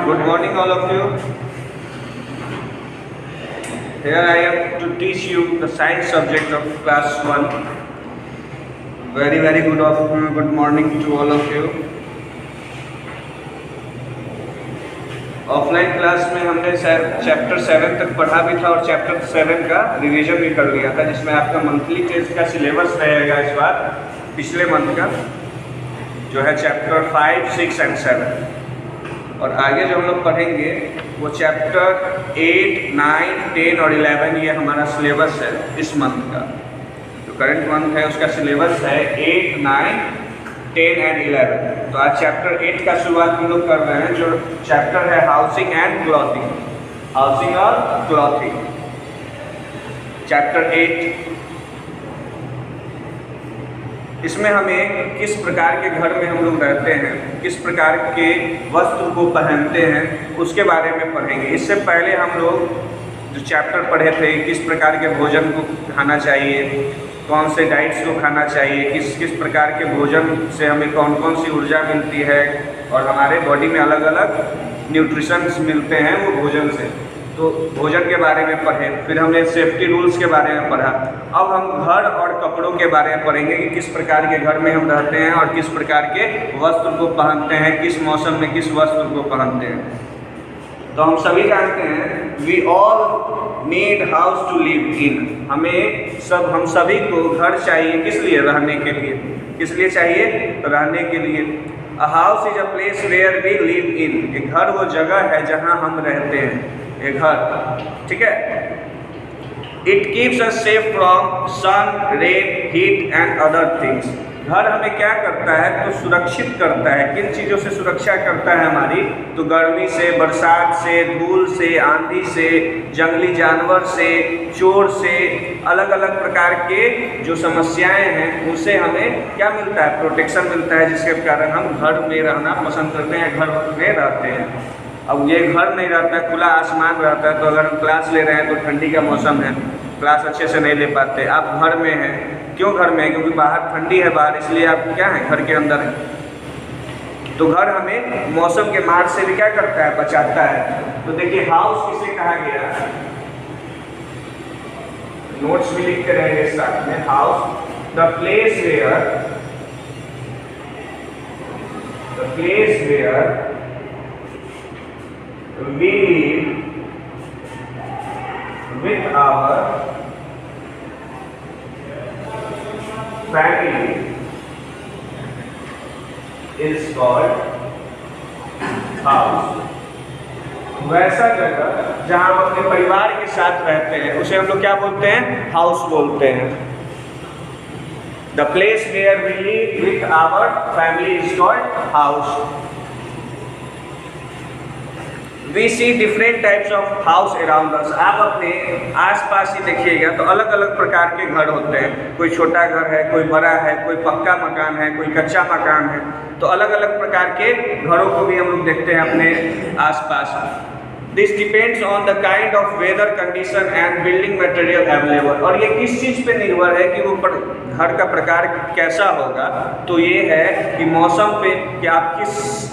Good morning, all of you. Here I am to teach you the science subject of class 1. Very good afternoon, good morning to all of you. Offline class में हमने chapter 7 तक पढ़ा भी था और chapter 7 का revision भी कर लिया था, जिसमें आपका मंथली टेस्ट का सिलेबस रहेगा इस बार पिछले मंथ का, जो है चैप्टर 5, 6 एंड 7। और आगे जो हम लोग पढ़ेंगे वो चैप्टर 8, 9, 10 और 11, ये हमारा सिलेबस है इस मंथ का। जो करंट मंथ है उसका सिलेबस है 8, 9, 10 एंड 11। तो आज चैप्टर 8 का शुरुआत हम लोग कर रहे हैं, जो चैप्टर है हाउसिंग एंड क्लॉथिंग, हाउसिंग और क्लॉथिंग। चैप्टर 8, इसमें हमें किस प्रकार के घर में हम लोग रहते हैं, किस प्रकार के वस्त्र को पहनते हैं, उसके बारे में पढ़ेंगे। इससे पहले हम लोग जो चैप्टर पढ़े थे, किस प्रकार के भोजन को खाना चाहिए, कौन से डाइट्स को खाना चाहिए, किस किस प्रकार के भोजन से हमें कौन कौन सी ऊर्जा मिलती है और हमारे बॉडी में अलग अलग न्यूट्रिशंस मिलते हैं वो भोजन से, तो भोजन के बारे में पढ़े। फिर हमने सेफ्टी रूल्स के बारे में पढ़ा। अब हम घर और कपड़ों के बारे में पढ़ेंगे कि किस प्रकार के घर में हम रहते हैं और किस प्रकार के वस्त्र को पहनते हैं, किस मौसम में किस वस्त्र को पहनते हैं। तो हम सभी जानते हैं we all need house to live in. हम सभी को घर चाहिए, किस लिए? रहने के लिए। किस लिए चाहिए? रहने के लिए। A house is a place where we live in. एक घर वो जगह है जहाँ हम रहते हैं, एक घर, ठीक है। It keeps us safe from sun, rain, heat and other things. घर हमें क्या करता है? तो सुरक्षित करता है। किन चीज़ों से सुरक्षा करता है हमारी? तो गर्मी से, बरसात से, धूल से, आंधी से, जंगली जानवर से, चोर से, अलग अलग प्रकार के जो समस्याएं हैं उनसे हमें क्या मिलता है? प्रोटेक्शन मिलता है, जिसके कारण हम घर में रहना पसंद करते हैं, घर में रहते हैं। अब ये घर नहीं रहता है, खुला आसमान रहता है, तो अगर हम क्लास ले रहे हैं तो ठंडी का मौसम है, क्लास अच्छे से नहीं ले पाते। आप घर में हैं, क्यों घर में है? क्योंकि बाहर ठंडी है बाहर, इसलिए आप क्या हैं? घर के अंदर हैं। तो घर हमें मौसम के मार से भी क्या करता है? बचाता है। तो देखिए हाउस किसे कहा गया, नोट्स भी लिखते रहेंगे साथ में। House, the place where we live with our family is called house। वैसा जगह जहाँ हम अपने परिवार के साथ रहते हैं उसे हम लोग क्या बोलते हैं? हाउस बोलते हैं। The place where we live with our family is called house। We see different types of house around us। आप अपने आसपास ही देखिएगा तो अलग अलग प्रकार के घर होते हैं। कोई छोटा घर है, कोई बड़ा है, कोई पक्का मकान है, कोई कच्चा मकान है। तो अलग अलग प्रकार के घरों को भी हम लोग देखते हैं अपने आसपास। This depends on the kind of weather condition and building material available। और ये किस चीज़ पे निर्भर है कि वो घर का प्रकार कैसा होगा? तो ये है कि मौसम पे, कि आप किस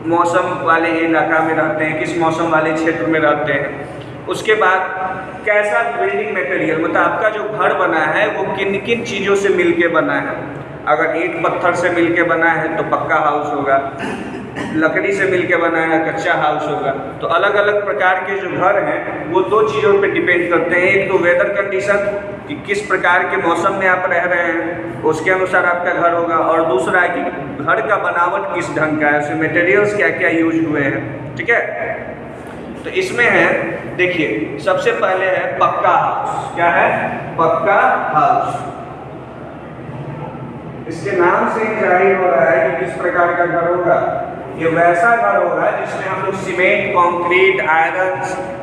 मौसम वाले इलाका में रहते हैं, किस मौसम वाले क्षेत्र में रहते हैं। उसके बाद कैसा बिल्डिंग मटेरियल, मतलब आपका जो घर बना है वो किन किन चीज़ों से मिलके बना है। अगर ईंट पत्थर से मिलके बना है तो पक्का हाउस होगा, लकड़ी से मिलके बना है कच्चा हाउस होगा। तो अलग अलग प्रकार के जो घर हैं वो दो चीज़ों पे डिपेंड करते हैं। एक तो वेदर कंडीशन, कि किस प्रकार के मौसम में आप रह रहे हैं उसके अनुसार आपका घर होगा, और दूसरा है कि घर का बनावट किस ढंग का है, उसमें मटेरियल्स क्या क्या यूज हुए हैं, ठीक है। तो इसमें है, देखिए सबसे पहले है पक्का हाउस। क्या है? पक्का हाउस। इसके नाम से ही जाहिर हो रहा है कि किस प्रकार का घर होगा। ये वैसा घर होगा जिसमें हम लोग सीमेंट, कंक्रीट, आयरन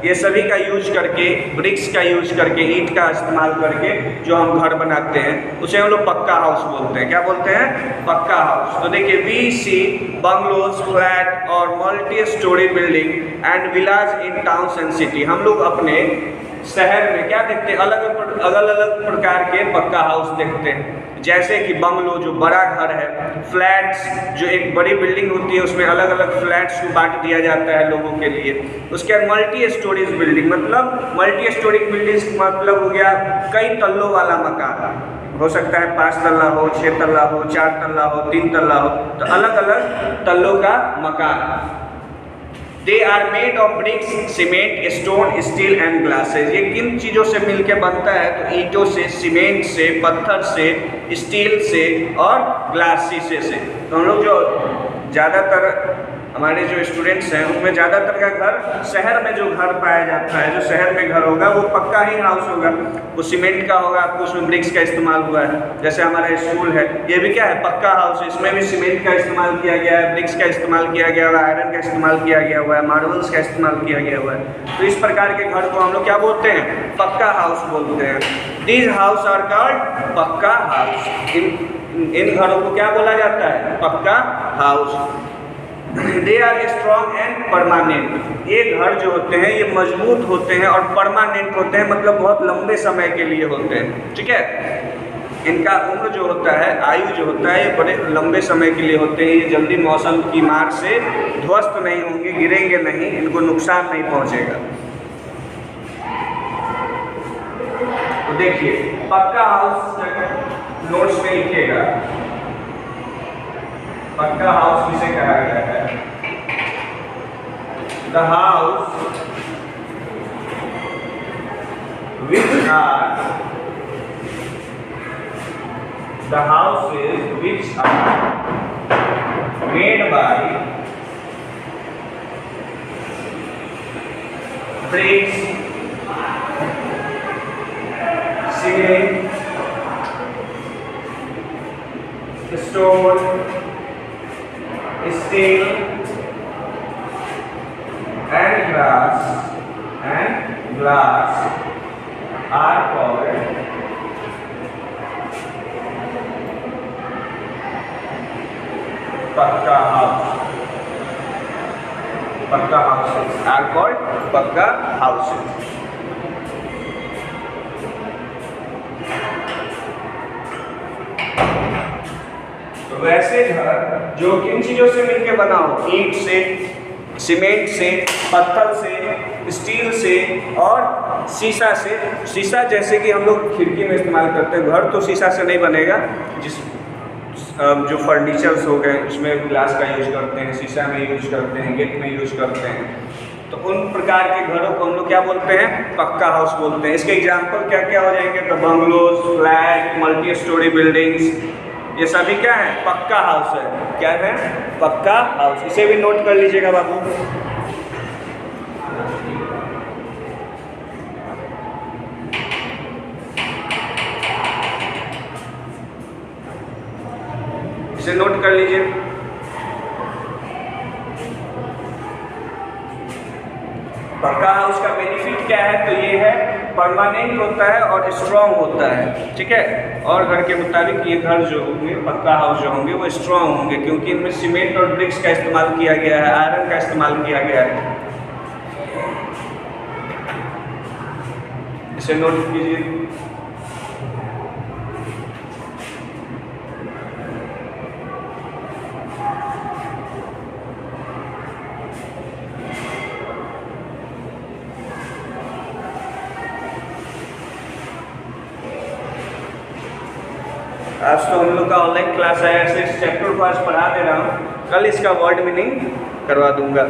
ये सभी का यूज करके, ब्रिक्स का यूज करके, ईंट का इस्तेमाल करके जो हम घर बनाते हैं उसे हम लोग पक्का हाउस बोलते हैं। क्या बोलते हैं? पक्का हाउस। तो देखिए वी सी बंगलोज, फ्लैट और multi storey building and villas in towns and city. हम लोग अपने शहर में क्या देखते हैं? अलग अलग प्रकार के पक्का हाउस देखते हैं। जैसे कि बंगलो जो बड़ा घर है, फ्लैट्स जो एक बड़ी बिल्डिंग होती है उसमें अलग अलग फ्लैट्स को बांट दिया जाता है लोगों के लिए। उसके बाद मल्टी स्टोरेज बिल्डिंग, मतलब मल्टी स्टोरेज बिल्डिंग मतलब हो गया कई तल्लों वाला मकान, हो सकता है 5 तल्ला हो, 6 तल्ला हो, 4 तल्ला हो, 3 तल्ला हो, तो अलग अलग तल्लों का मकान। They are made of bricks, cement, stone, steel and glasses. ये किन चीज़ों से मिलके बनता है? तो ईंटों से, सीमेंट से, पत्थर से, स्टील से और ग्लास शीशे से। तो हम लोग जो ज़्यादातर हमारे जो स्टूडेंट्स हैं उनमें ज़्यादातर का घर, शहर में जो घर पाया जाता है, जो शहर में घर होगा वो पक्का ही हाउस होगा, वो सीमेंट का होगा, आपको उसमें ब्रिक्स का इस्तेमाल हुआ है। जैसे हमारा स्कूल है, ये भी क्या है? पक्का हाउस है, इसमें भी सीमेंट का इस्तेमाल किया गया है, ब्रिक्स का इस्तेमाल किया गया हुआ है, आयरन का इस्तेमाल किया गया हुआ है, मार्बल्स का इस्तेमाल किया गया हुआ है। तो इस प्रकार के घर को हम लोग क्या बोलते हैं? पक्का हाउस बोलते हैं। These house are called pucca house. इन घरों को क्या बोला जाता है? Pucca house. They are strong and permanent. ये घर जो होते हैं ये मजबूत होते हैं और परमानेंट होते हैं, मतलब बहुत लंबे समय के लिए होते हैं। ठीक है, इनका उम्र जो होता है, आयु जो होता है, ये बड़े लंबे समय के लिए होते हैं। ये जल्दी मौसम की मार से ध्वस्त नहीं होंगे, गिरेंगे नहीं, इनको नुकसान नहीं पहुंचेगा। तो देखिए पक्का हाउस नोट्स में लिखिएगा, पक्का हाउस किसे कहा गया है? The house which are, the houses which are made by bricks, cement, stone, steel and glass are called pucca house. Pucca houses are called pucca houses. तो वैसे घर जो किन चीजों से मिलकर बना हो? ईंट से, सीमेंट से, पत्थर से, स्टील से और शीशा से। शीशा जैसे कि हम लोग खिड़की में इस्तेमाल करते हैं, घर तो शीशा से नहीं बनेगा। जिस जो फर्नीचर्स हो गए उसमें ग्लास का यूज करते हैं, शीशा में यूज करते हैं, गेट में यूज करते हैं। तो उन प्रकार के घरों को हम लोग क्या बोलते हैं? पक्का हाउस बोलते हैं। इसके एग्जाम्पल क्या क्या हो जाएंगे? तो bungalows, flat, multi storey buildings, ये सभी क्या है? पक्का हाउस है। क्या है? पक्का हाउस। इसे भी नोट कर लीजिएगा बाबू। इसे नोट कर लीजिए। पक्का हाउस का बेनिफिट क्या है? तो ये है परमानेंट होता है और स्ट्रॉन्ग होता है। ठीक है, और घर के मुताबिक ये घर जो होंगे, पक्का हाउस जो होंगे वो स्ट्रॉन्ग होंगे, क्योंकि इनमें सीमेंट और ब्रिक्स का इस्तेमाल किया गया है, आयरन का इस्तेमाल किया गया है। इसे नोट कीजिए। आज तो हम लोग का ऑनलाइन क्लास है, ऐसे इस चैप्टर को आज पढ़ा दे रहा हूँ, कल इसका वर्ड मीनिंग करवा दूंगा।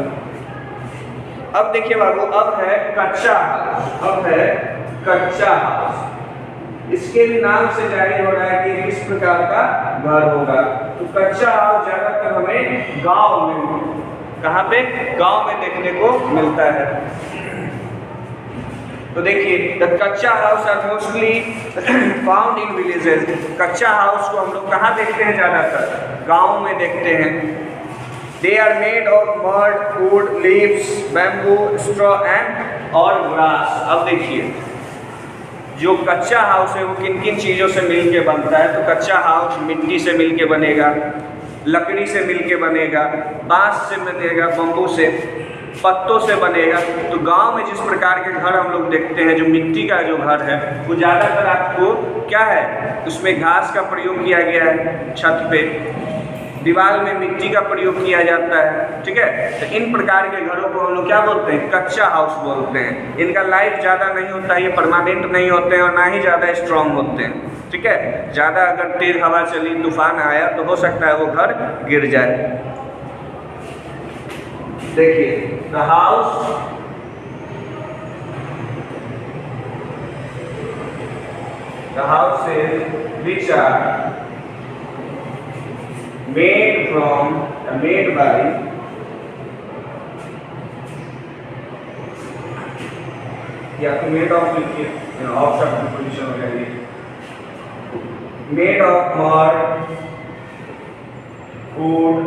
अब देखिए बाबू, अब है कच्चा हाउस। अब है कच्चा हाउस। इसके भी नाम से जाहिर हो रहा है कि किस प्रकार का घर होगा। तो कच्चा हाउस ज्यादातर हमें गांव में, कहाँ पे? गांव में देखने को मिलता है। तो देखिए, the kutcha house are mostly found in villages. Kutcha house को हम लोग कहाँ देखते हैं? ज़्यादातर गाँव में देखते हैं। They are made of mud, wood, leaves, bamboo, straw and और ग्रास। अब देखिए, जो कच्चा हाउस है वो किन किन चीज़ों से मिल के बनता है? तो कच्चा हाउस मिट्टी से मिल के बनेगा, लकड़ी से मिल के बनेगा, बाँस से बनेगा, बम्बू से, पत्तों से बनेगा। तो गांव में जिस प्रकार के घर हम लोग देखते हैं, जो मिट्टी का जो घर है, वो ज़्यादातर आपको क्या है, उसमें घास का प्रयोग किया गया है, छत पे दीवार में मिट्टी का प्रयोग किया जाता है, ठीक है। तो इन प्रकार के घरों को हम लोग क्या बोलते हैं, कच्चा हाउस बोलते हैं। इनका लाइफ ज़्यादा नहीं होता, ये परमानेंट नहीं होते हैं और ना ही ज़्यादा स्ट्रॉन्ग होते हैं, ठीक है। ज़्यादा अगर तेज हवा चली, तूफान आया तो हो सकता है वो घर गिर जाए। देखिए the house which are made by या तो मेड ऑफ लिखिए, ऑफ शब्द पोजीशन हो जाएगी, made of mud, wood,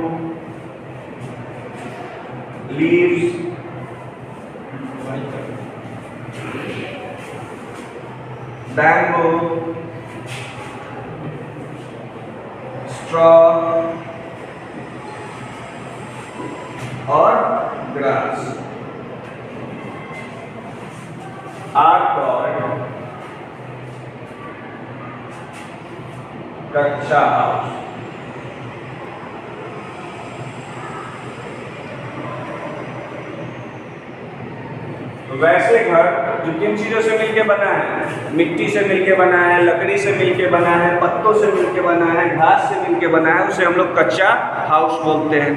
leaves, bamboo, straw और ग्रास are called कच्चा हाउस। तो वैसे घर जो किन चीजों से मिलके बना है, मिट्टी से मिलके बना है, लकड़ी से मिलके बना है, पत्तों से मिलके बना है, घास से मिलके बना है, उसे हम लोग कच्चा हाउस बोलते हैं।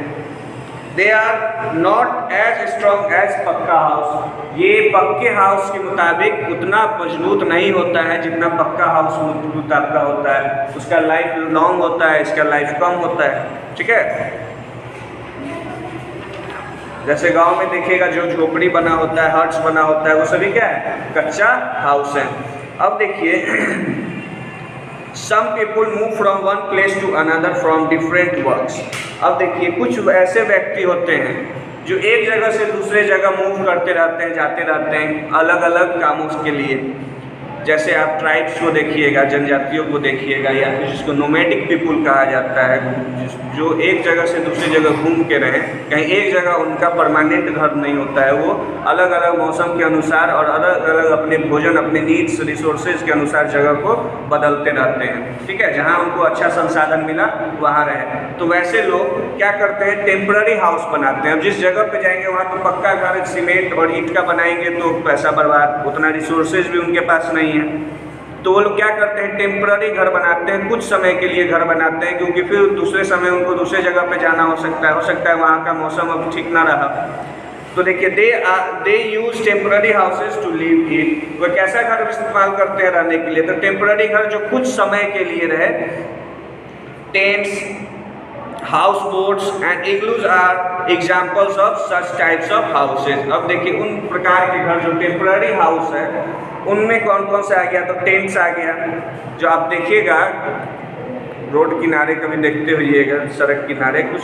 They are not as strong as pucca house. ये पक्के हाउस के मुताबिक उतना मजबूत नहीं होता है जितना पक्का हाउस मजबूत आपका होता है। उसका लाइफ लॉन्ग होता है, इसका लाइफ कम होता है, ठीक है। जैसे गांव में देखिएगा जो झोपड़ी बना होता है, हट्स बना होता है, वो सभी क्या है, कच्चा हाउस है। अब देखिए Some people move from one place to another from different works। अब देखिए कुछ ऐसे व्यक्ति होते हैं जो एक जगह से दूसरे जगह मूव करते रहते हैं, जाते रहते हैं अलग अलग कामों के लिए। जैसे आप ट्राइब्स को देखिएगा, जनजातियों को देखिएगा, या फिर जिसको नोमैडिक पीपुल कहा जाता है, जो एक जगह से दूसरी जगह घूम के रहें, कहीं एक जगह उनका परमानेंट घर नहीं होता है। वो अलग अलग मौसम के अनुसार और अलग अलग अपने भोजन, अपने नीड्स, रिसोर्सेज के अनुसार जगह को बदलते रहते हैं, ठीक है। जहाँ उनको अच्छा संसाधन मिला वहाँ रहे। तो वैसे लोग क्या करते हैं, टेम्पररी हाउस बनाते हैं। अब जिस जगह पे जाएंगे वहाँ तो पक्का घर सीमेंट और ईंट का बनाएंगे तो पैसा बर्बाद, उतना रिसोर्सेज भी उनके पास नहीं है। तो वो लोग क्या करते हैं, टेम्पररी घर बनाते हैं, कुछ समय के लिए घर बनाते हैं, क्योंकि फिर दूसरे समय उनको दूसरे जगह पे जाना हो सकता है वहाँ का मौसम अब ठीक ना रहा। तो देखिए they use temporary houses to live in. वो कैसा घर इस्तेमाल करते हैं रहने के लिए, तो टेम्पररी घर जो कुछ समय के लिए रहे। Tents, house boats and igloos are examples of such types of houses. अब देखिए उन प्रकार के घर जो टेम्पररी हाउस है उनमें कौन कौन से आ गया, तो टेंट्स आ गया। जो आप देखिएगा रोड किनारे कभी देखते होइएगा, सड़क किनारे कुछ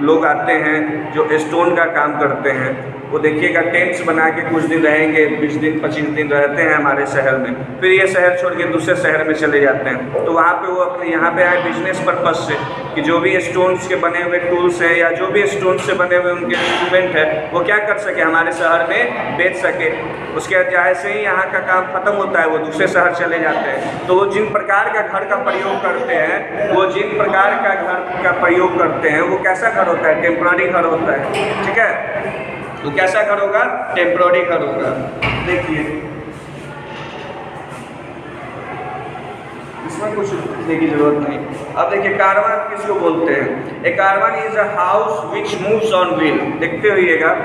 लोग आते हैं जो स्टोन का काम करते हैं, वो देखिएगा टेंट्स बना के कुछ दिन रहेंगे, 20 दिन 25 दिन रहते हैं हमारे शहर में, फिर ये शहर छोड़ के दूसरे शहर में चले जाते हैं। तो वहाँ पे वो अपने यहाँ पे आए बिजनेस पर्पज़ से कि जो भी स्टोन्स के बने हुए टूल्स हैं या जो भी स्टोन से बने हुए उनके इंस्ट्रूमेंट है वो क्या कर सके, हमारे शहर में बेच सके। उसके बाद जैसे ही यहाँ का काम ख़त्म होता है वो दूसरे शहर चले जाते हैं। तो वो जिन प्रकार का घर का प्रयोग करते हैं, वो जिन प्रकार का घर का प्रयोग करते हैं वो कैसा घर होता है, टेम्पररी घर होता है, ठीक है। तो कैसा घर होगा, टेम्पररी घर होगा। देखिए इसमें कुछ लिखने की जरूरत नहीं। अब देखिए कारवान किसको बोलते हैं, a caravan is a house which moves on wheel. देखते होइएगा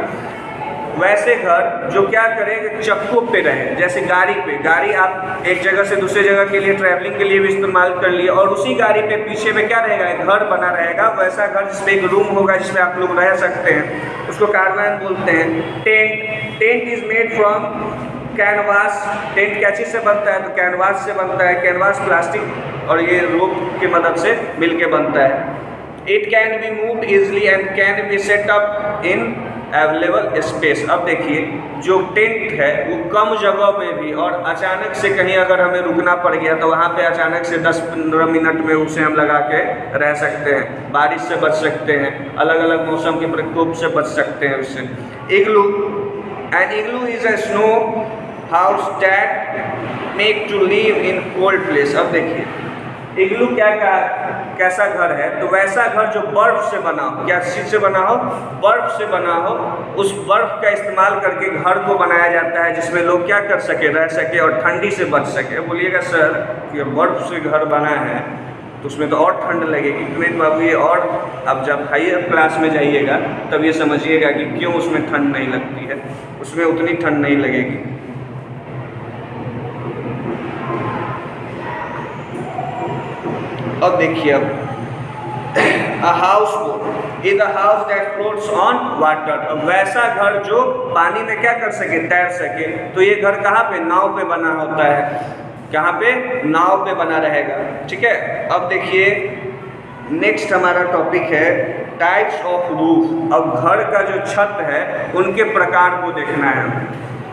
वैसे घर जो क्या करेंगे, चक्कों पे रहे, जैसे गाड़ी पे, गाड़ी आप एक जगह से दूसरे जगह के लिए ट्रैवलिंग के लिए भी इस्तेमाल कर लिए, और उसी गाड़ी पे पीछे में क्या रहेगा, एक घर बना रहेगा। वैसा घर जिसमें एक रूम होगा जिसमें आप लोग रह सकते हैं, उसको कारवान बोलते हैं। Tent is made from canvas. Tent क्या चीज़ से बनता है, तो कैनवास से बनता है। कैनवास प्लास्टिक और ये रोप की मदद से मिलके बनता है। It can be moved easily and can be set up in available space. अब देखिए जो टेंट है वो कम जगह में भी, और अचानक से कहीं अगर हमें रुकना पड़ गया तो वहाँ पे अचानक से 10-15 मिनट में उसे हम लगा के रह सकते हैं, बारिश से बच सकते हैं, अलग अलग मौसम के प्रकोप से बच सकते हैं उससे। Igloo, an igloo is a snow house that make to live in cold place. अब देखिए इग्लू कैसा घर है, तो वैसा घर जो बर्फ़ से बना हो। क्या चीज़ से बना हो? बर्फ़ से बना हो। उस बर्फ़ का इस्तेमाल करके घर को बनाया जाता है जिसमें लोग क्या कर सके, रह सके और ठंडी से बच सके। बोलिएगा सर कि बर्फ़ से घर बना है तो उसमें तो और ठंड लगेगी। तो बाबू ये, और अब जब हायर क्लास में जाइएगा तब ये समझिएगा कि क्यों उसमें ठंड नहीं लगती है, उसमें उतनी ठंड नहीं लगेगी। अब देखिए, अब a house boat is a house that floats on water. अब वैसा घर जो पानी में क्या कर सके, तैर सके। तो ये घर कहाँ पे? नाव पे बना होता है। कहाँ पे? नाव पे बना रहेगा। ठीक है। अब देखिए नेक्स्ट हमारा टॉपिक है टाइप्स ऑफ रूफ। अब घर का जो छत है उनके प्रकार को देखना है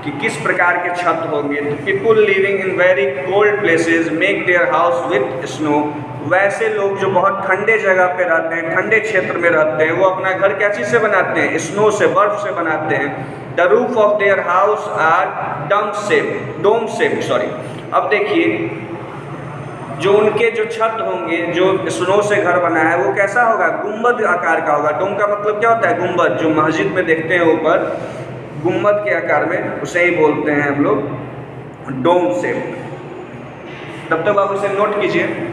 कि किस प्रकार के छत होंगे। तो people living in very cold places make their house with snow. वैसे लोग जो बहुत ठंडे जगह पे रहते हैं, ठंडे क्षेत्र में रहते हैं, वो अपना घर क्या चीज़ से बनाते हैं? स्नो से, बर्फ से बनाते हैं। The roof of their house are dome shape sorry. अब देखिए जो उनके जो छत होंगे, जो स्नो से घर बना है, वो कैसा होगा? गुंबद आकार का होगा। डोम का मतलब क्या होता है? गुंबद। जो मस्जिद में देखते हैं ऊपर गुंबद के आकार में, उसे ही बोलते हैं हम लोग डोम शेप। तब तक आप उसे नोट कीजिए।